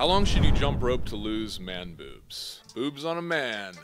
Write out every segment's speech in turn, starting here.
How long should you jump rope to lose man boobs? Boobs on a man.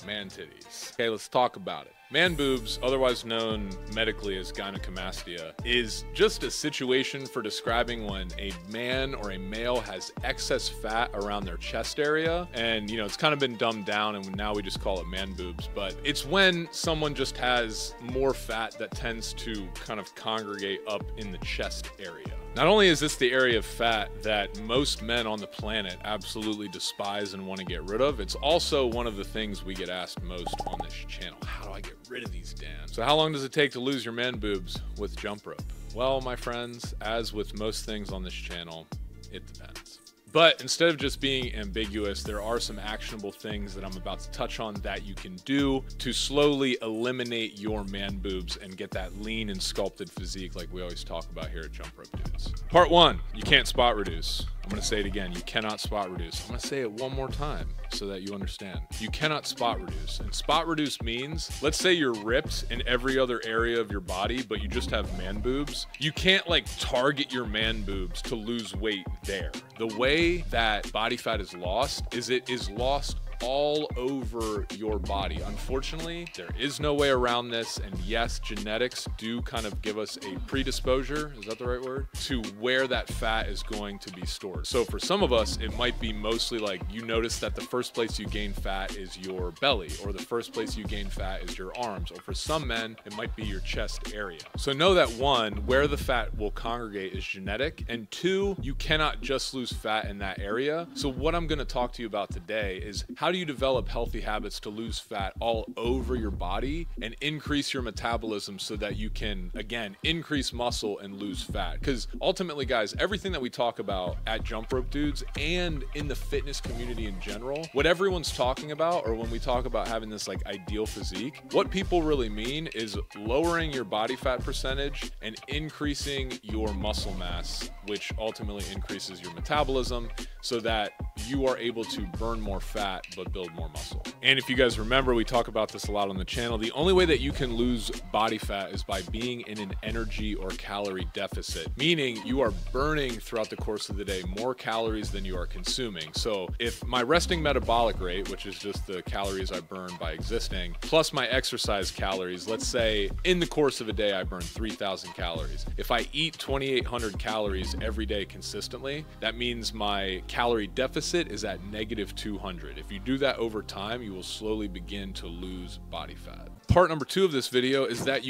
Man titties. Okay, let's talk about it. Man boobs, otherwise known medically as gynecomastia, is just a situation for describing when a man or a male has excess fat around their chest area. And, it's kind of been dumbed down and now we just call it man boobs. But it's when someone just has more fat that tends to kind of congregate up in the chest area. Not only is this the area of fat that most men on the planet absolutely despise and want to get rid of, it's also one of the things we get asked most on this channel. How do I get rid of these, Dan? So how long does it take to lose your man boobs with jump rope? Well, my friends, as with most things on this channel, it depends. But instead of just being ambiguous, there are some actionable things that I'm about to touch on that you can do to slowly eliminate your man boobs and get that lean and sculpted physique like we always talk about here at Jump Rope Dudes. Part 1, you can't spot reduce. I'm gonna say it again, you cannot spot reduce. I'm gonna say it one more time so that you understand. You cannot spot reduce. And spot reduce means, let's say you're ripped in every other area of your body, but you just have man boobs. You can't target your man boobs to lose weight there. The way that body fat is lost is it is lost all over your body. Unfortunately, there is no way around this. And yes, genetics do kind of give us a predisposure, is that the right word? To where that fat is going to be stored. So for some of us, it might be mostly you notice that the first place you gain fat is your belly, or the first place you gain fat is your arms, or for some men, it might be your chest area. So know that 1, where the fat will congregate is genetic, and 2, you cannot just lose fat in that area. So what I'm gonna talk to you about today is how do you develop healthy habits to lose fat all over your body and increase your metabolism so that you can, again, increase muscle and lose fat. Because ultimately, guys, everything that we talk about at Jump Rope Dudes and in the fitness community in general, what everyone's talking about, or when we talk about having this ideal physique, what people really mean is lowering your body fat percentage and increasing your muscle mass, which ultimately increases your metabolism so that you are able to burn more fat but build more muscle. And if you guys remember, we talk about this a lot on the channel, the only way that you can lose body fat is by being in an energy or calorie deficit, meaning you are burning throughout the course of the day more calories than you are consuming. So if my resting metabolic rate, which is just the calories I burn by existing, plus my exercise calories, let's say in the course of a day I burn 3,000 calories. If I eat 2,800 calories every day consistently, that means my calorie deficit is at -200. If you do that over time, you will slowly begin to lose body fat. Part number 2 of this video is that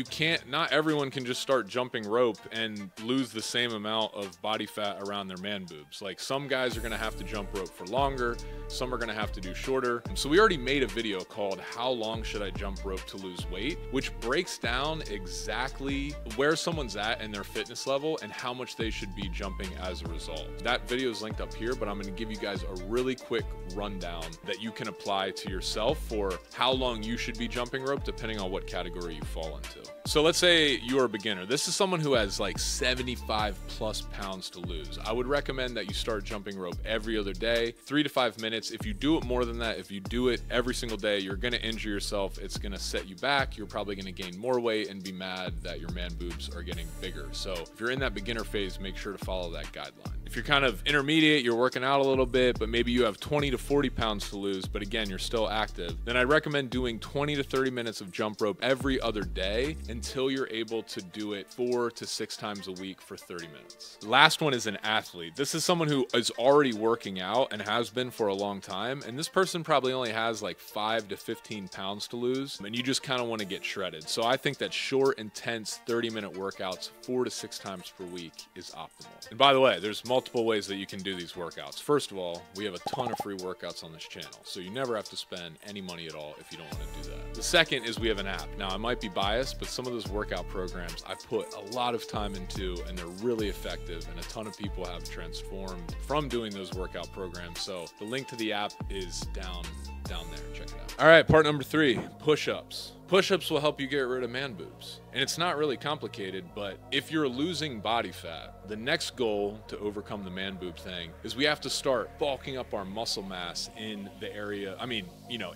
not everyone can just start jumping rope and lose the same amount of body fat around their man boobs. Some guys are gonna have to jump rope for longer, some are gonna have to do shorter. So we already made a video called How Long Should I Jump Rope to Lose Weight, which breaks down exactly where someone's at in their fitness level and how much they should be jumping as a result. That video is linked up here, but I'm gonna give you guys a really quick rundown that you can apply to yourself for how long you should be jumping rope depending on what category you fall into. So let's say you're a beginner. This is someone who has 75 plus pounds to lose. I would recommend that you start jumping rope every other day, 3 to 5 minutes. If you do it more than that, if you do it every single day, you're gonna injure yourself. It's gonna set you back. You're probably gonna gain more weight and be mad that your man boobs are getting bigger. So if you're in that beginner phase, make sure to follow that guideline. If you're kind of intermediate, you're working out a little bit, but maybe you have 20 to 40 pounds to lose, but again, you're still active, then I'd recommend doing 20 to 30 minutes of jump rope every other day until you're able to do it 4 to 6 times a week for 30 minutes. The last one is an athlete. This is someone who is already working out and has been for a long time, and this person probably only has 5 to 15 pounds to lose, and you just kind of want to get shredded. So I think that short, intense 30-minute workouts 4 to 6 times per week is optimal. And by the way, there's multiple ways that you can do these workouts. First of all, we have a ton of free workouts on this channel, so you never have to spend any money at all if you don't want to do that. The second is we have an app. Now, I might be biased, but some of those workout programs I put a lot of time into, and they're really effective, and a ton of people have transformed from doing those workout programs. So the link to the app is down down there. Check it out. All right, part number 3, push-ups. Push-ups will help you get rid of man boobs. And it's not really complicated, but if you're losing body fat, the next goal to overcome the man boob thing is we have to start bulking up our muscle mass in the area,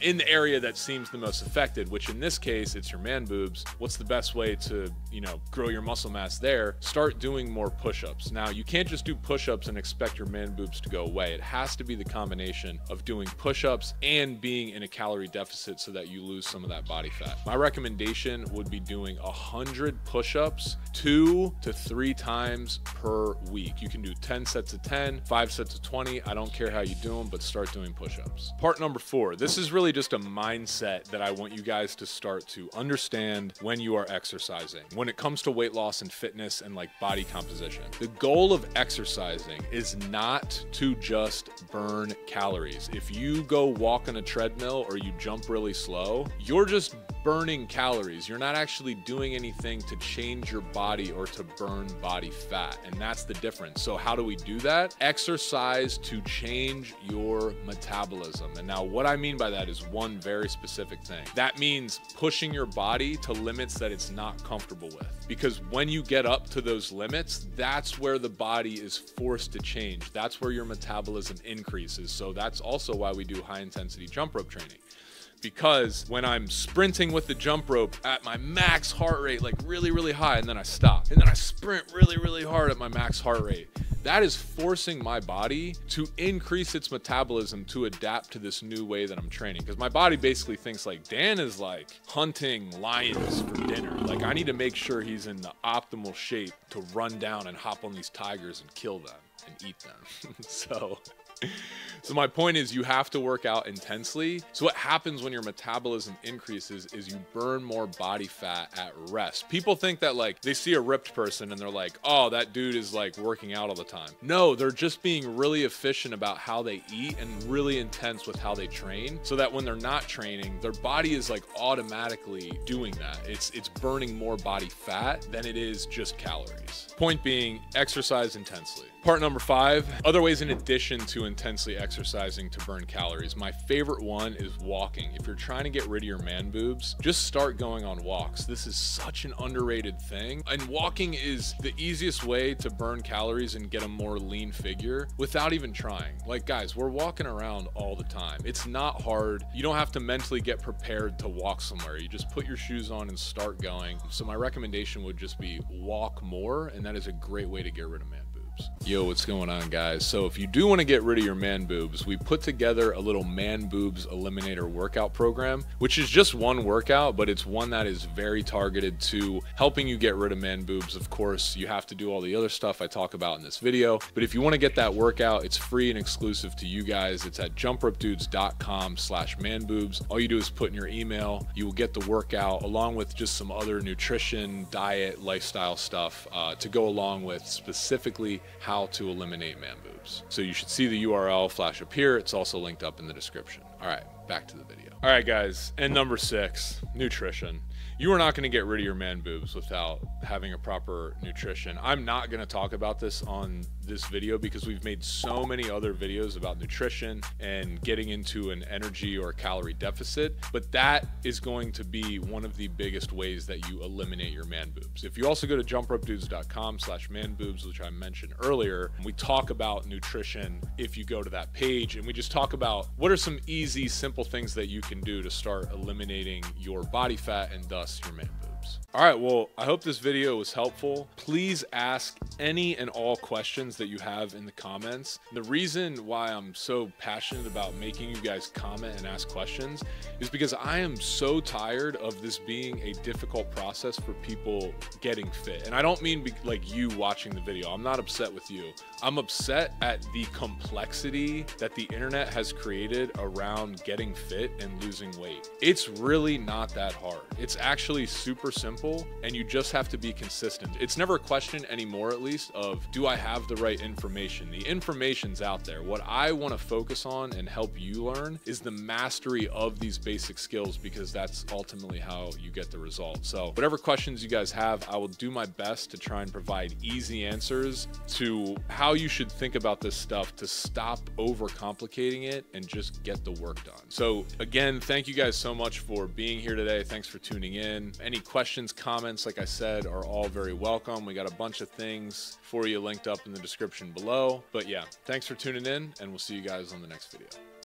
in the area that seems the most affected, which in this case, it's your man boobs. What's the best way to, grow your muscle mass there? Start doing more push-ups. Now, you can't just do push-ups and expect your man boobs to go away. It has to be the combination of doing push-ups and being in a calorie deficit so that you lose some of that body fat. My recommendation would be doing 100 push-ups 2 to 3 times per week. You can do 10 sets of 10, 5 sets of 20. I don't care how you do them, but start doing push-ups. Part number 4. This is really just a mindset that I want you guys to start to understand when you are exercising. When it comes to weight loss and fitness and like body composition, the goal of exercising is not to just burn calories. If you go walk on a treadmill or you jump really slow, you're just burning calories. You're not actually doing anything to change your body or to burn body fat. And that's the difference. So how do we do that? Exercise to change your metabolism. And now what I mean by that is one very specific thing. That means pushing your body to limits that it's not comfortable with. Because when you get up to those limits, that's where the body is forced to change. That's where your metabolism increases. So that's also why we do high intensity jump rope training. Because when I'm sprinting with the jump rope at my max heart rate, like really, really high, and then I stop, and then I sprint really, really hard at my max heart rate, that is forcing my body to increase its metabolism to adapt to this new way that I'm training. Because my body basically thinks like, Dan is like hunting lions for dinner. Like I need to make sure he's in the optimal shape to run down and hop on these tigers and kill them and eat them. So my point is you have to work out intensely. So what happens when your metabolism increases is you burn more body fat at rest. People think that like they see a ripped person and they're like, oh, that dude is like working out all the time. No, they're just being really efficient about how they eat and really intense with how they train so that when they're not training, their body is like automatically doing that. It's burning more body fat than it is just calories. Point being, exercise intensely. Part number 5, other ways in addition to intensely exercising to burn calories. My favorite one is walking. If you're trying to get rid of your man boobs, just start going on walks. This is such an underrated thing. And walking is the easiest way to burn calories and get a more lean figure without even trying. Like guys, we're walking around all the time. It's not hard. You don't have to mentally get prepared to walk somewhere. You just put your shoes on and start going. So my recommendation would just be walk more, and that is a great way to get rid of man boobs. Yo, what's going on, guys? So if you do want to get rid of your man boobs, we put together a little man boobs eliminator workout program, which is just one workout, but it's one that is very targeted to helping you get rid of man boobs. Of course, you have to do all the other stuff I talk about in this video, but if you want to get that workout, it's free and exclusive to you guys. It's at jumpropedudes.com/manboobs. All you do is put in your email. You will get the workout along with just some other nutrition, diet, lifestyle stuff to go along with specifically how to eliminate man boobs. So you should see the URL flash up here. It's also linked up in the description. All right, back to the video. All right, guys, and number 6, nutrition. You are not going to get rid of your man boobs without having a proper nutrition. I'm not going to talk about this on this video because we've made so many other videos about nutrition and getting into an energy or calorie deficit, but that is going to be one of the biggest ways that you eliminate your man boobs. If you also go to jumpropedudes.com/manboobs, which I mentioned earlier, we talk about nutrition if you go to that page, and we just talk about what are some easy, simple things that you can do to start eliminating your body fat and thus your man boobs. All right, well, I hope this video was helpful. Please ask any and all questions that you have in the comments. The reason why I'm so passionate about making you guys comment and ask questions is because I am so tired of this being a difficult process for people getting fit. And I don't mean like you watching the video. I'm not upset with you. I'm upset at the complexity that the internet has created around getting fit and losing weight. It's really not that hard. It's actually super super simple, and you just have to be consistent. It's never a question anymore, at least, of do I have the right information? The information's out there. What I want to focus on and help you learn is the mastery of these basic skills, because that's ultimately how you get the result. So whatever questions you guys have, I will do my best to try and provide easy answers to how you should think about this stuff to stop overcomplicating it and just get the work done. So again, thank you guys so much for being here today. Thanks for tuning in. Any questions, comments, like I said, are all very welcome. We got a bunch of things for you linked up in the description below. But yeah, thanks for tuning in, and we'll see you guys on the next video.